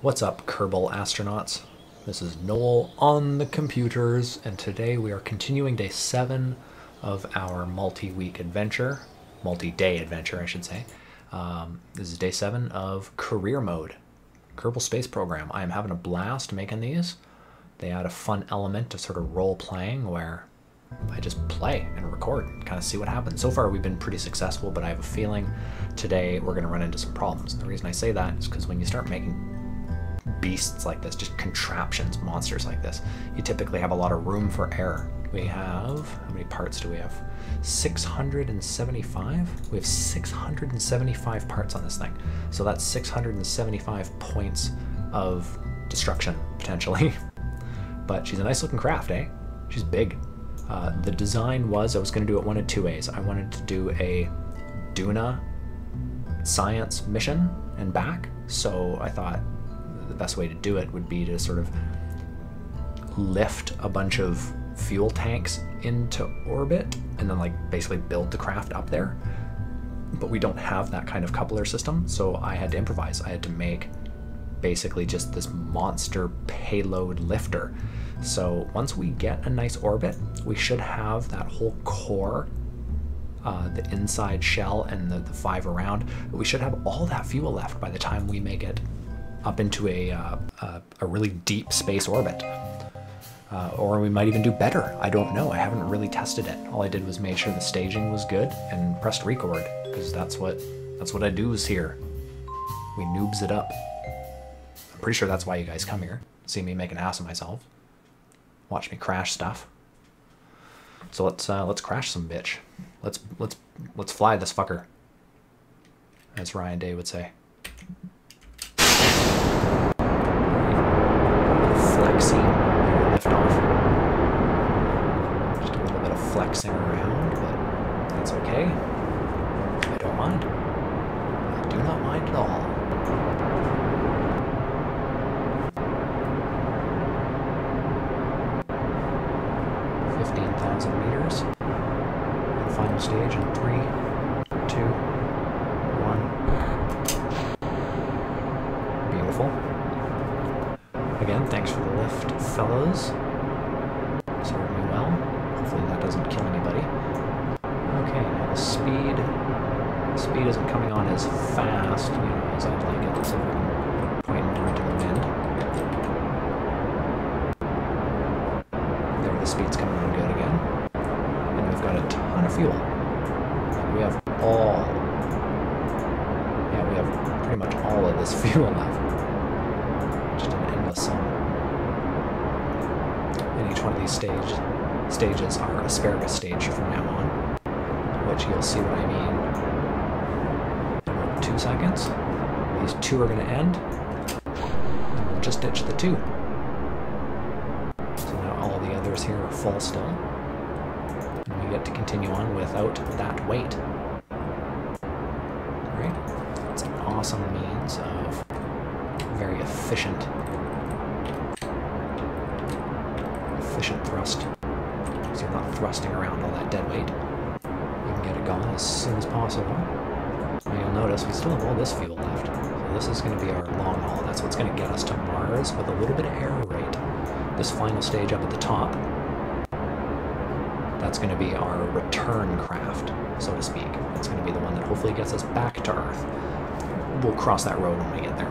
What's up, Kerbal astronauts? This is Noel on the computers, and today we are continuing day 7 of our multi-week adventure, multi-day adventure, I should say. This is day 7 of career mode, Kerbal Space Program. I am having a blast making these. They add a fun element to sort of role-playing where I just play and record, kind of see what happens. So far we've been pretty successful, but I have a feeling today we're going to run into some problems. The reason I say that is because when you start making beasts like this, just contraptions, monsters like this, you typically have a lot of room for error. We have, how many parts do we have? 675? We have 675 parts on this thing. So that's 675 points of destruction, potentially. But she's a nice looking craft, eh? She's big. The design was, I was going to do it one of two ways. I wanted to do a Duna science mission and back, so I thought the best way to do it would be to sort of lift a bunch of fuel tanks into orbit and then like basically build the craft up there. But we don't have that kind of coupler system, so I had to improvise. I had to make basically just this monster payload lifter. So once we get a nice orbit, we should have that whole core, the inside shell and the 5 around, we should have all that fuel left by the time we make it up into a really deep space orbit. Or we might even do better. I don't know. I haven't really tested it. All I did was make sure the staging was good and pressed record, because that's what I do is here. We noobs it up. I'm pretty sure that's why you guys come here. See me make an ass of myself. Watch me crash stuff. So let's crash some bitch. Let's fly this fucker, as Ryan Day would say. Flexing, lift off. Just a little bit of flexing around, but that's okay. I don't mind. I do not mind at all. Meters. And final stage in 3, 2, 1. Beautiful. Again, thanks for the lift, fellas. Served me well. Hopefully that doesn't kill anybody. Okay, now the speed isn't coming on as fast, as I'd like it, so we can point more into the wind. There, the speed's coming on good again. And we've got a ton of fuel. We have we have pretty much all of this fuel left. Just an endless sum. And each one of these stages are asparagus stage from now on, which you'll see what I mean in about 2 seconds. These 2 are going to end, and we'll just ditch the 2. So now all the others here are full still. And we get to continue on without that weight. Right? It's an awesome means of very efficient thrust. So you're not thrusting around all that dead weight. You can get it going as soon as possible. Now you'll notice we still have all this fuel left. So this is going to be our long haul. That's what's going to get us to Mars with a little bit of error rate. This final stage up at the top, that's going to be our return craft, so to speak. It's going to be the one that hopefully gets us back to Earth. We'll cross that road when we get there.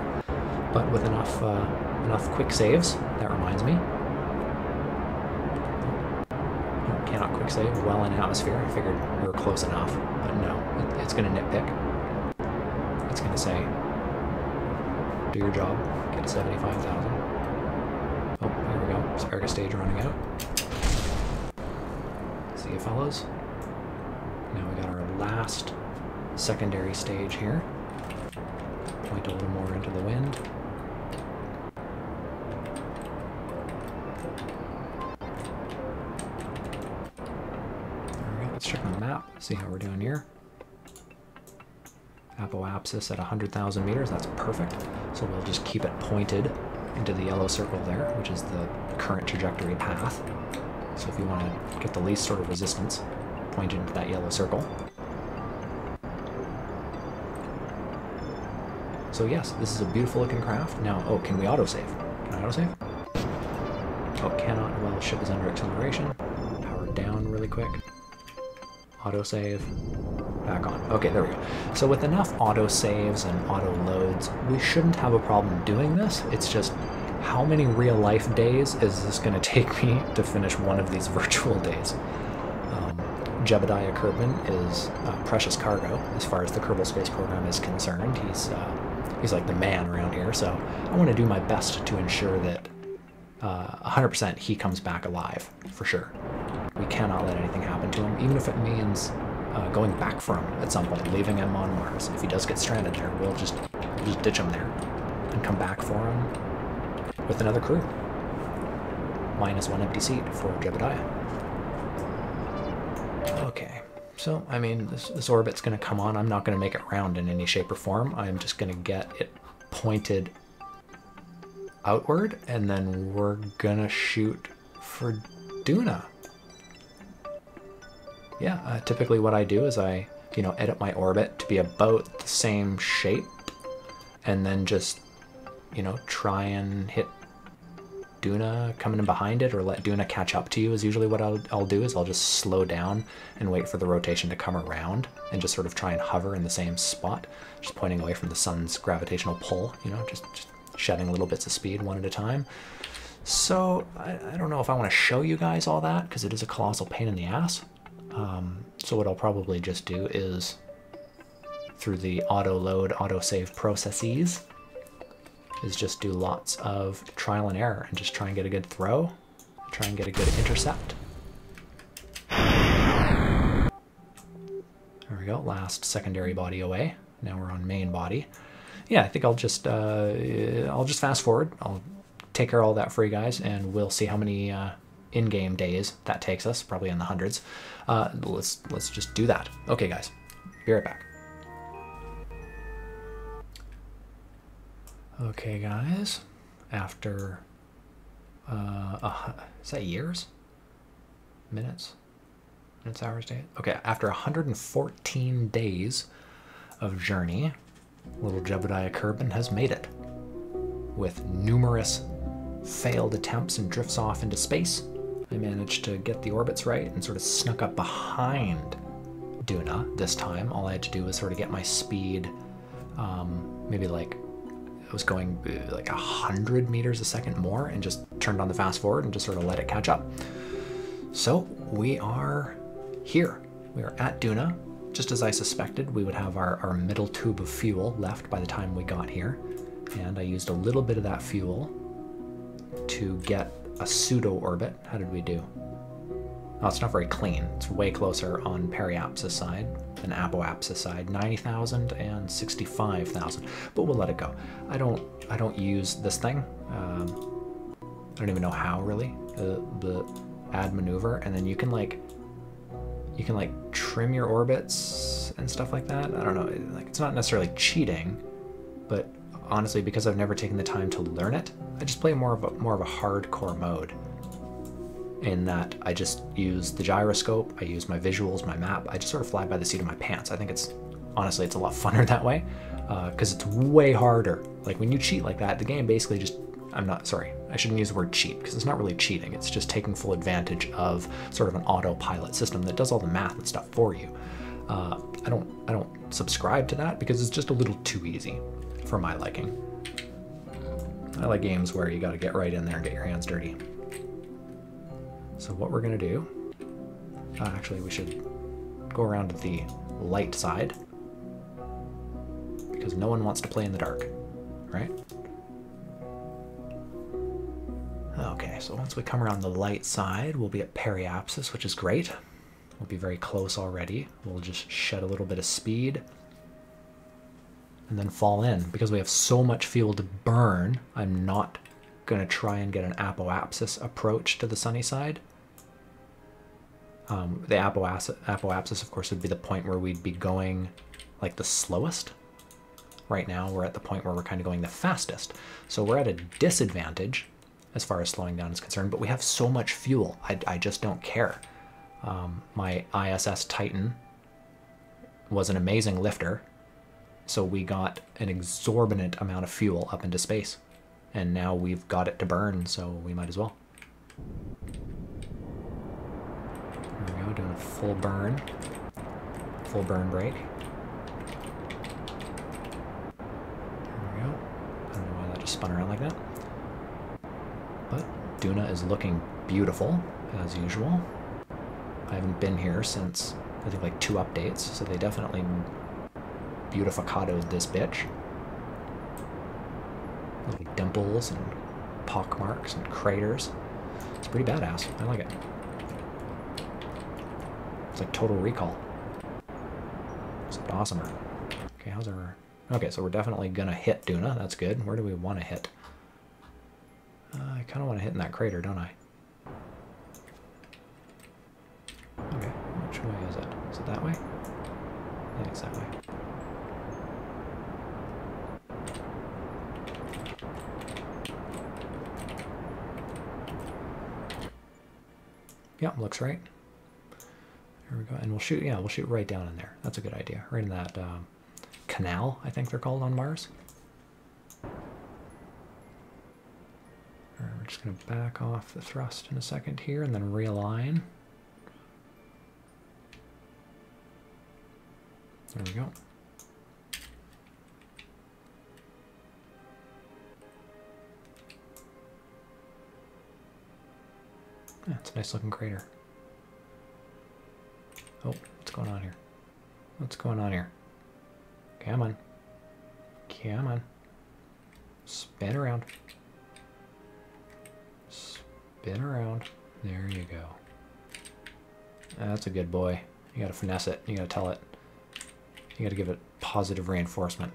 But with enough quick saves, that reminds me. Cannot quick save well in atmosphere. I figured we were close enough, but no, it's going to nitpick. It's going to say, do your job, get 75,000. Oh, here we go. Asparagus stage running out. See you, fellows. Now we got our last secondary stage here. Point a little more into the wind. There we go. Let's check on the map, see how we're doing here. Apoapsis at 100,000 meters, that's perfect. So we'll just keep it pointed into the yellow circle there, which is the current trajectory path. So if you want to get the least sort of resistance, point it into that yellow circle. So yes, this is a beautiful looking craft. Now, oh, can we autosave? Can I autosave? Oh, cannot. Well, ship is under acceleration. Power down really quick. Autosave. Back on. Okay, there we go. So with enough autosaves and auto loads, we shouldn't have a problem doing this. It's just how many real life days is this going to take me to finish one of these virtual days? Jebediah Kerbal is precious cargo as far as the Kerbal Space Program is concerned. He's like the man around here, so I want to do my best to ensure that 100% he comes back alive, for sure. We cannot let anything happen to him, even if it means going back for him at some point, leaving him on Mars. If he does get stranded there, we'll just ditch him there and come back for him with another crew. Minus one empty seat for Jebediah. Okay, so, I mean, this orbit's going to come on. I'm not going to make it round in any shape or form. I'm just going to get it pointed outward, and then we're going to shoot for Duna. Yeah, typically what I do is I, edit my orbit to be about the same shape, and then just, try and hit Duna coming in behind it, or let Duna catch up to you is usually what I'll do, is I'll just slow down and wait for the rotation to come around and just sort of try and hover in the same spot, just pointing away from the sun's gravitational pull, just shedding little bits of speed one at a time. So I don't know if I want to show you guys all that, because it is a colossal pain in the ass. So what I'll probably just do is, through the auto load, auto save processes, is just do lots of trial and error and just try and get a good throw, try and get a good intercept. There we go, last secondary body away. Now we're on main body. Yeah, I think I'll just fast forward. I'll take care of all that for you guys, and we'll see how many in-game days that takes us, probably in the hundreds. Let's just do that. Okay, guys, be right back. Okay, guys, after, is that years? Minutes? Minutes, hours, days? Okay, after 114 days of journey, little Jebediah Kerbal has made it. With numerous failed attempts and drifts off into space, I managed to get the orbits right and sort of snuck up behind Duna this time. All I had to do was sort of get my speed, maybe like, I was going like 100 meters a second more, and just turned on the fast forward and just sort of let it catch up. So we are here. We are at Duna. Just as I suspected, we would have our middle tube of fuel left by the time we got here. And I used a little bit of that fuel to get a pseudo orbit. How did we do? Oh, it's not very clean. It's way closer on periapsis side than apoapsis side. 90,000 and 65,000. But we'll let it go. I don't use this thing. I don't even know how, really. The add maneuver, and then you can like trim your orbits and stuff like that. I don't know. Like, it's not necessarily cheating, but honestly, because I've never taken the time to learn it, I just play more of a hardcore mode. In that I just use the gyroscope, I use my visuals, my map, I just sort of fly by the seat of my pants. I think honestly, it's a lot funner that way, because it's way harder. Like, when you cheat like that, the game basically just, I shouldn't use the word cheat, because it's not really cheating, it's just taking full advantage of sort of an autopilot system that does all the math and stuff for you. I don't subscribe to that, because it's just a little too easy for my liking. I like games where you gotta get right in there and get your hands dirty. So what we're gonna do, actually we should go around to the light side, because no one wants to play in the dark, right? Okay, so once we come around the light side, we'll be at periapsis, which is great. We'll be very close already. We'll just shed a little bit of speed and then fall in. Because we have so much fuel to burn, I'm not gonna try and get an apoapsis approach to the sunny side. The apoapsis, of course, would be the point where we'd be going like the slowest. Right now, we're at the point where we're kind of going the fastest. So we're at a disadvantage as far as slowing down is concerned, but we have so much fuel, I just don't care. My ISS Titan was an amazing lifter, So we got an exorbitant amount of fuel up into space. And now we've got it to burn, so we might as well. There we go, doing a full burn. Full burn break. There we go. I don't know why that just spun around like that. But Duna is looking beautiful, as usual. I haven't been here since, I think, like 2 updates, so they definitely beautificadoed this bitch. Little dimples and pock marks and craters. It's pretty badass. I like it. It's like Total Recall. It's awesomer. Okay, how's our... Okay, so we're definitely gonna hit Duna. That's good. Where do we want to hit? I kind of want to hit in that crater, don't I? Okay, which way is it? Is it that way? I think it's that way. Yep, looks right. There we go. And we'll shoot, yeah, we'll shoot right down in there. That's a good idea. Right in that canal, I think they're called on Mars. We're just going to back off the thrust in a second here and then realign. There we go. Yeah, it's a nice looking crater. Oh, what's going on here? What's going on here? Come on. Come on. Spin around. Spin around. There you go. That's a good boy. You gotta finesse it. You gotta tell it. You gotta give it positive reinforcement.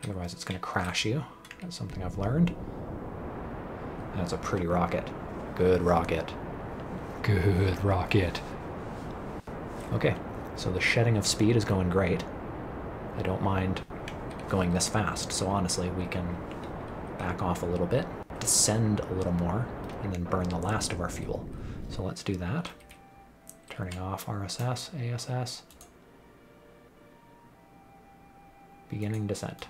Otherwise it's gonna crash you. That's something I've learned. That's a pretty rocket. Good rocket. Good rocket. Okay, so the shedding of speed is going great. I don't mind going this fast, so honestly we can back off a little bit, descend a little more, and then burn the last of our fuel. So let's do that. Turning off RSS, ASS. Beginning descent.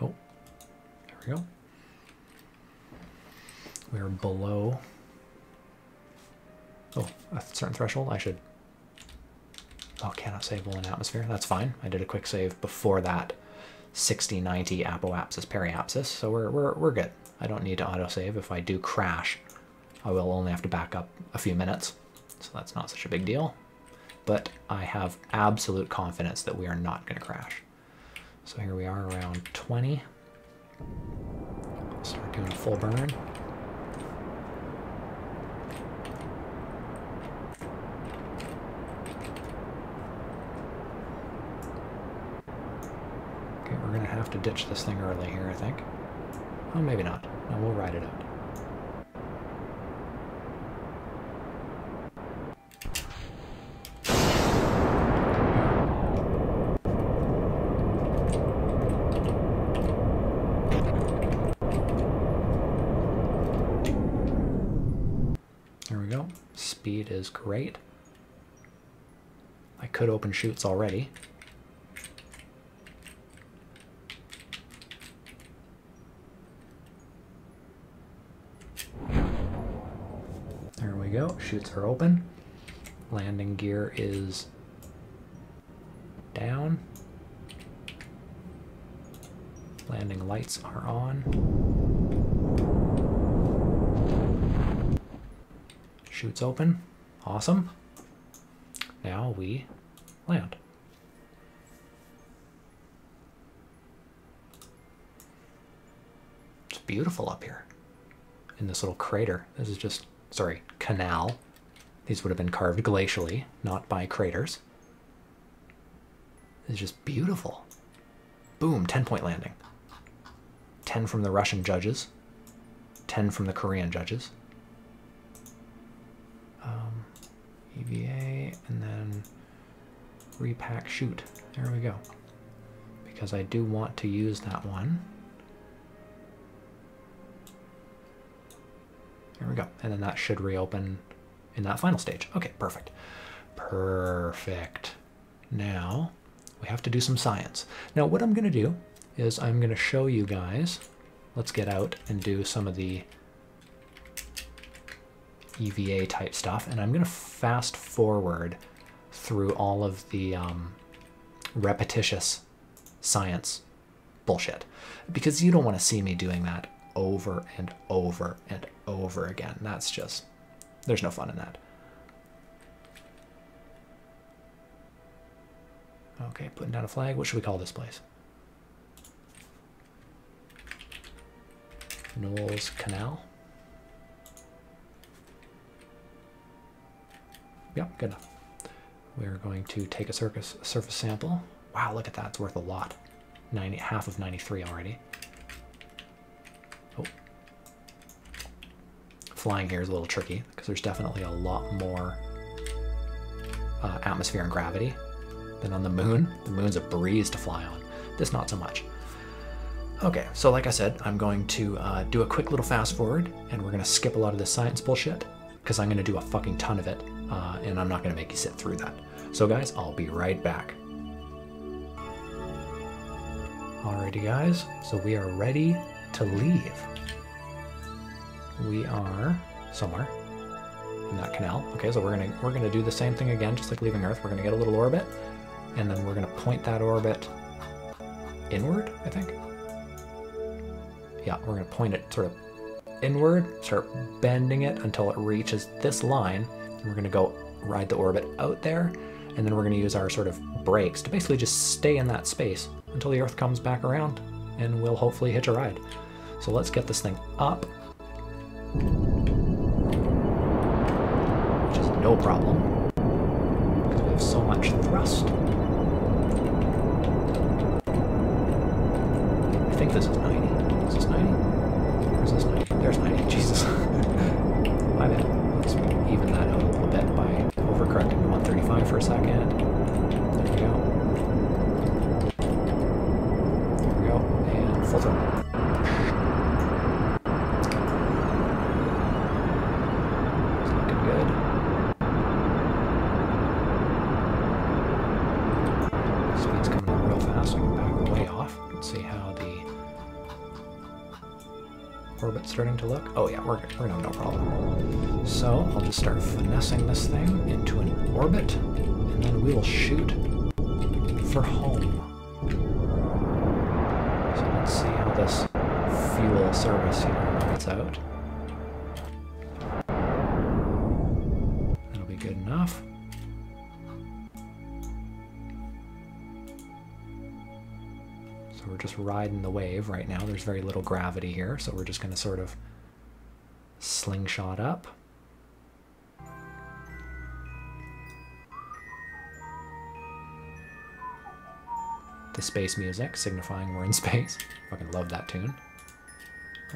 Oh, there we go. We're below, oh, a certain threshold. I should, oh, cannot save while in atmosphere. That's fine. I did a quick save before that 60-90 apoapsis periapsis, so we're good. I don't need to autosave. If I do crash, I will only have to back up a few minutes, so that's not such a big deal. But I have absolute confidence that we are not going to crash. So here we are around 20. Start doing a full burn. We're going to have to ditch this thing early here, I think. Oh, maybe not. No, we'll ride it out. There we go. Speed is great. I could open chutes already. There we go. Chutes are open. Landing gear is down. Landing lights are on. Chutes open. Awesome. Now we land. It's beautiful up here in this little crater. This is just, sorry, canal. These would have been carved glacially, not by craters. It's just beautiful. Boom, 10-point landing. 10 from the Russian judges. 10 from the Korean judges. EVA, and then repack chute. There we go. Because I do want to use that one. There we go. And then that should reopen in that final stage. Okay, perfect. Perfect. Now we have to do some science. Now what I'm going to do is I'm going to show you guys. Let's get out and do some of the EVA type stuff, and I'm going to fast forward through all of the repetitious science bullshit, because you don't want to see me doing that over and over and over again. That's just, there's no fun in that. Okay, putting down a flag. What should we call this place? Knowles Canal. Yep, good enough. We're going to take a surface sample. Wow, look at that. It's worth a lot. Half of 93 already. Oh. Flying here is a little tricky because there's definitely a lot more atmosphere and gravity than on the moon. The moon's a breeze to fly on. This not so much. Okay, so like I said, I'm going to do a quick little fast forward, and we're going to skip a lot of this science bullshit because I'm going to do a fucking ton of it, and I'm not going to make you sit through that. So guys, I'll be right back. Alrighty guys, so we are ready to leave. We are somewhere in that canal. Okay, so we're gonna do the same thing again, just like leaving Earth. We're gonna get a little orbit, and then we're gonna point that orbit inward, I think. Yeah, we're gonna point it sort of inward, start bending it until it reaches this line, and we're gonna go ride the orbit out there, and then we're gonna use our sort of brakes to basically just stay in that space until the Earth comes back around, and we'll hopefully hitch a ride. So let's get this thing up, which is no problem because we have so much thrust. I think this is 90. Is this 90? Or is this 90? There's 90. Jesus. My bad. Let's even that out a little bit by overcorrecting to 135 for a second. There we go. There we go. And full throttle. It's looking good. Speed's coming up real fast, so we can back way off. Let's see how the orbit's starting to look. Oh yeah, we're gonna have no problem. So I'll just start finessing this thing into an orbit, and then we will shoot for home. So let's see how this fuel service here works out. That'll be good enough. So we're just riding the wave right now. There's very little gravity here, so we're just going to sort of slingshot up. The space music, signifying we're in space. Fucking love that tune.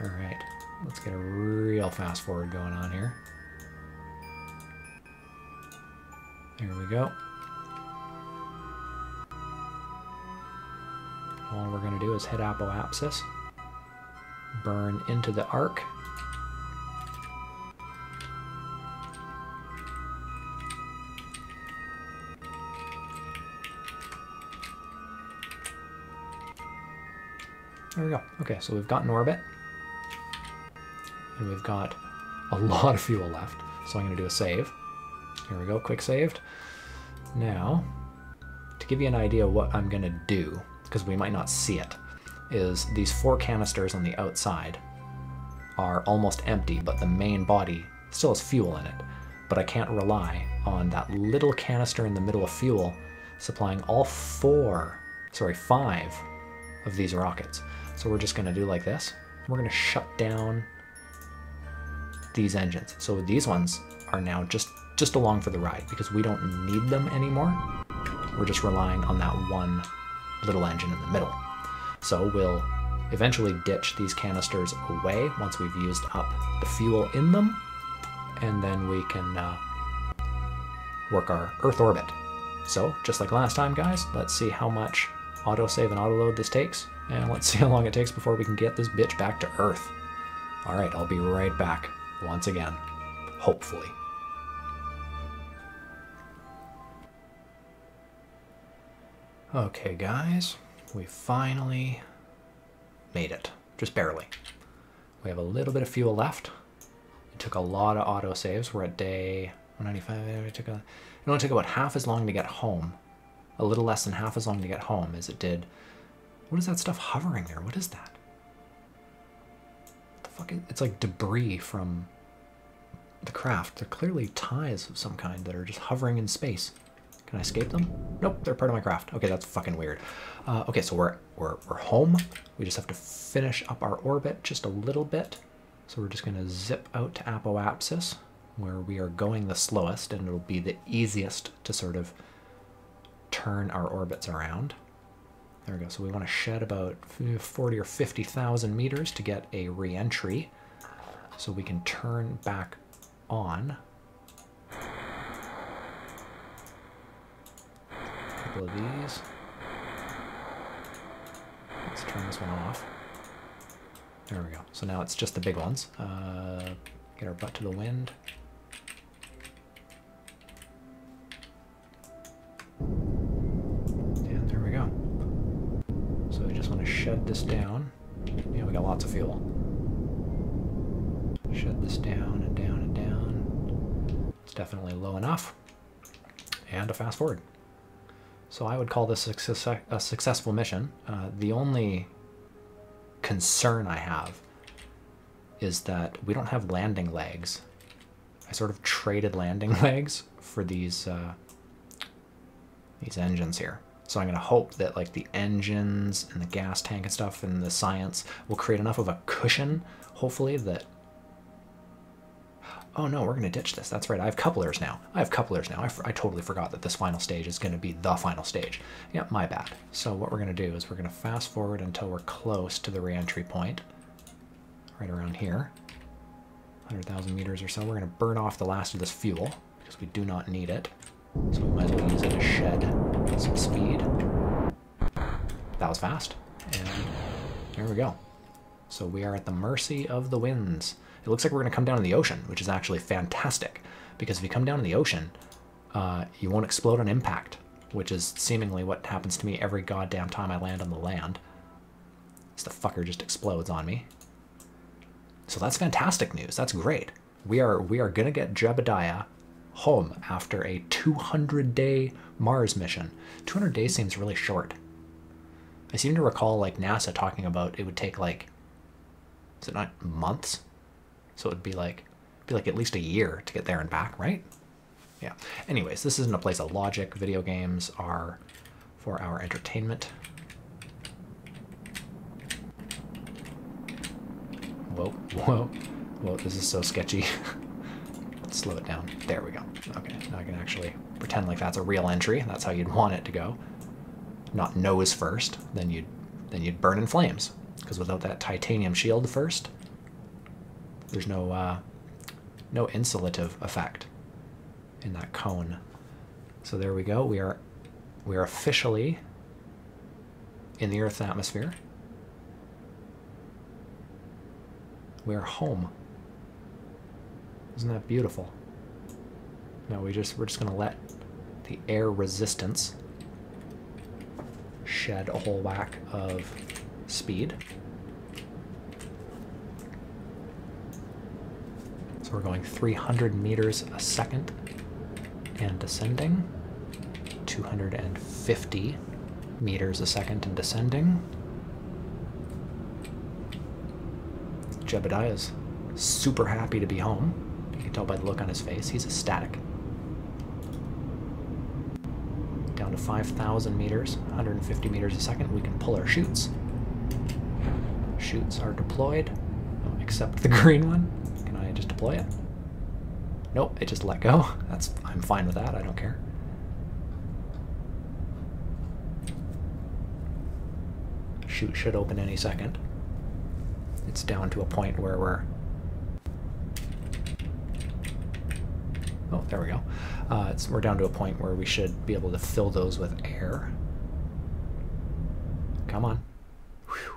Alright, let's get a real fast forward going on here. There we go. All we're going to do is hit apoapsis, burn into the arc. There we go. Okay, so we've got an orbit, and we've got a lot of fuel left. So I'm going to do a save. Here we go, quick saved. Now, to give you an idea of what I'm going to do, because we might not see it, is these 4 canisters on the outside are almost empty, but the main body still has fuel in it. But I can't rely on that little canister in the middle of fuel supplying all 5 of these rockets. So we're just going to do like this. We're going to shut down these engines. So these ones are now just along for the ride because we don't need them anymore. We're just relying on that one little engine in the middle. So we'll eventually ditch these canisters away once we've used up the fuel in them, and then we can work our Earth orbit. So just like last time, guys, let's see how much autosave and autoload this takes, and let's see how long it takes before we can get this bitch back to Earth. Alright, I'll be right back once again, hopefully. Okay, guys, we finally made it. Just barely. We have a little bit of fuel left. It took a lot of autosaves. We're at day 195. It only took about half as long to get home. A little less than half as long to get home as it did. What is that stuff hovering there? What is that? What the fuck is, it's like debris from the craft. They're clearly ties of some kind that are just hovering in space. Can I escape them? Nope, they're part of my craft. Okay, that's fucking weird. Okay, so we're home. We just have to finish up our orbit just a little bit. So we're just gonna zip out to Apoapsis, where we are going the slowest, and it'll be the easiest to sort of turn our orbits around. There we go. So we want to shed about 40 or 50,000 meters to get a re-entry, so we can turn back on. Couple of these. Let's turn this one off. There we go. So now it's just the big ones. Get our butt to the wind. And there we go. So we just want to shed this down. Yeah, we got lots of fuel. Shed this down and down and down. It's definitely low enough. And a fast forward. So I would call this a successful mission. The only concern I have is that we don't have landing legs. I sort of traded landing legs for these engines here. So I'm going to hope that like the engines and the gas tank and stuff and the science will create enough of a cushion, hopefully, that... Oh no, we're going to ditch this. That's right, I have couplers now. I totally forgot that this final stage is going to be the final stage. Yep, my bad. So what we're going to do is we're going to fast forward until we're close to the re-entry point. Right around here. 100,000 meters or so. We're going to burn off the last of this fuel, because we do not need it. So we might as well use it to shed some speed. That was fast. And there we go. So we are at the mercy of the winds. It looks like we're going to come down in the ocean, which is actually fantastic, because if you come down in the ocean, you won't explode on impact, which is seemingly what happens to me every goddamn time I land on the land. This the fucker just explodes on me. So that's fantastic news. That's great. We are going to get Jebediah home after a 200-day Mars mission. 200 days seems really short. I seem to recall like NASA talking about it would take like, is it not months? So it'd be like at least a year to get there and back, right? Yeah. Anyways, this isn't a place of logic. Video games are for our entertainment. Whoa, whoa, whoa, this is so sketchy. Let's slow it down. There we go. Okay, now I can actually pretend like that's a real entry. That's how you'd want it to go. Not nose first, then you'd burn in flames. Because without that titanium shield first, there's no insulative effect in that cone. So there we go. We are officially in the Earth's atmosphere. We are home. Isn't that beautiful? No, we're just gonna let the air resistance shed a whole whack of speed. So we're going 300 meters a second and descending, 250 meters a second and descending. Jebediah's super happy to be home. You can tell by the look on his face. He's ecstatic. Down to 5,000 meters, 150 meters a second. We can pull our chutes. Chutes are deployed, except the green one. Can I just deploy it? Nope, it just let go. I'm fine with that. I don't care. Chute should open any second. It's down to a point where oh, there we go. We're down to a point where we should be able to fill those with air. Come on. Whew.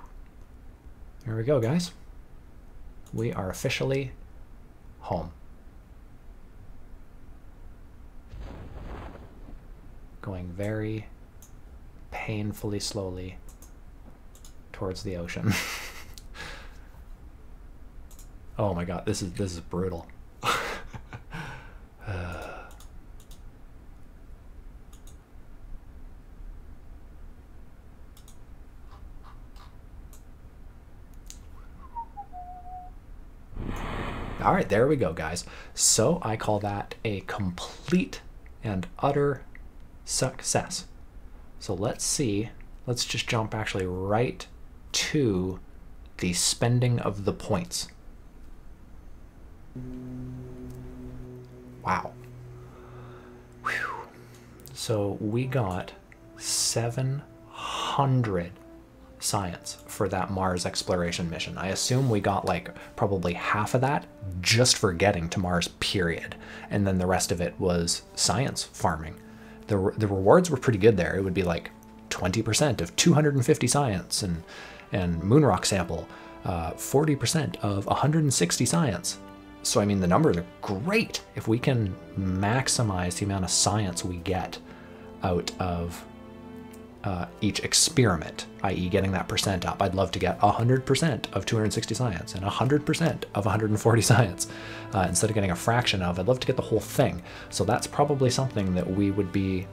There we go, guys. We are officially home. Going very painfully slowly towards the ocean. Oh my god, this is brutal. All right, there we go, guys. So I call that a complete and utter success. So let's see. Let's just jump actually right to the spending of the points. Wow. Whew. So we got 700 science for that Mars exploration mission. I assume we got like probably half of that just for getting to Mars, period. And then the rest of it was science farming. The rewards were pretty good there. It would be like 20% of 250 science and moon rock sample, 40% of 160 science. So I mean, the numbers are great. If we can maximize the amount of science we get out of each experiment, i.e. getting that percent up. I'd love to get 100% of 260 science and 100% of 140 science. Instead of getting a fraction of, I'd love to get the whole thing. So that's probably something that we would be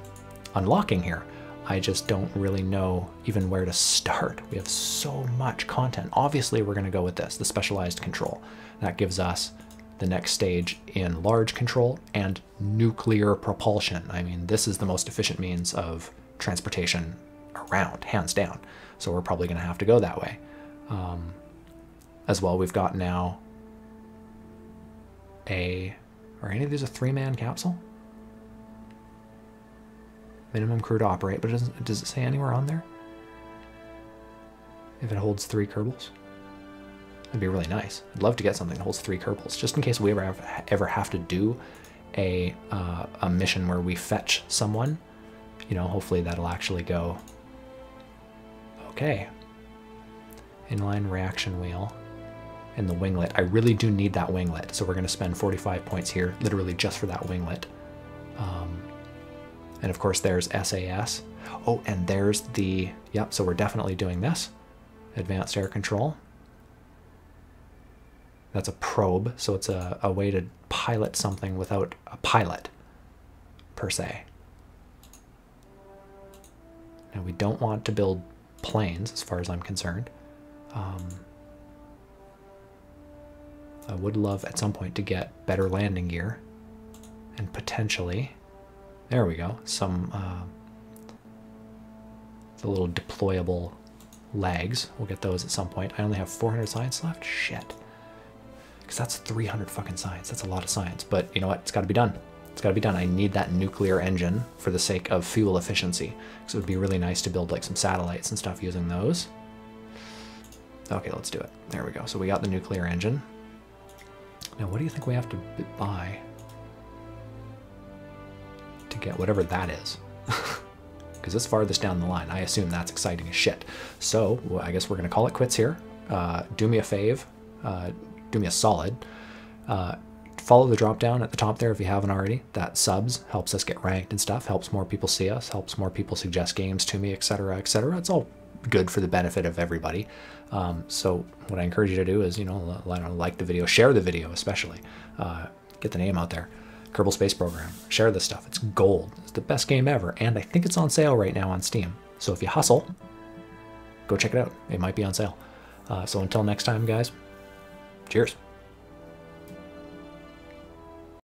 unlocking here. I just don't really know even where to start. We have so much content. Obviously, we're going to go with this, the specialized control. That gives us the next stage in large control and nuclear propulsion. I mean, this is the most efficient means of transportation around, hands down. So we're probably going to have to go that way. As well, we've got now are any of these a 3-man capsule? Minimum crew to operate, but does it say anywhere on there if it holds 3 Kerbals? That'd be really nice. I'd love to get something that holds 3 Kerbals, just in case we ever have to do a mission where we fetch someone. You know, hopefully that'll actually go. Okay. Inline reaction wheel and the winglet. I really do need that winglet, so we're going to spend 45 points here, literally just for that winglet. And of course, there's SAS. Oh, and there's the, yep, so we're definitely doing this. Advanced air control. That's a probe, so it's a way to pilot something without a pilot, per se. Now, we don't want to build planes, as far as I'm concerned. I would love, at some point, to get better landing gear. And potentially, there we go, some the little deployable legs. We'll get those at some point. I only have 400 science left? Shit. Because that's 300 fucking science. That's a lot of science. But you know what? It's got to be done. It's got to be done. I need that nuclear engine for the sake of fuel efficiency. Because it would be really nice to build like some satellites and stuff using those. Okay, let's do it. There we go. So we got the nuclear engine. Now, what do you think we have to buy to get whatever that is? Because it's farthest down the line. I assume that's exciting as shit. So well, I guess we're going to call it quits here. Do me a fave. Do me a solid. Follow the drop down at the top there if you haven't already. That subs helps us get ranked and stuff, helps more people see us, helps more people suggest games to me, etc., etc. It's all good for the benefit of everybody. So what I encourage you to do is, you know, like the video, share the video especially, get the name out there. Kerbal Space Program, share this stuff. It's gold. It's the best game ever, and I think it's on sale right now on Steam. So if you hustle, go check it out. It might be on sale. So until next time, guys, cheers.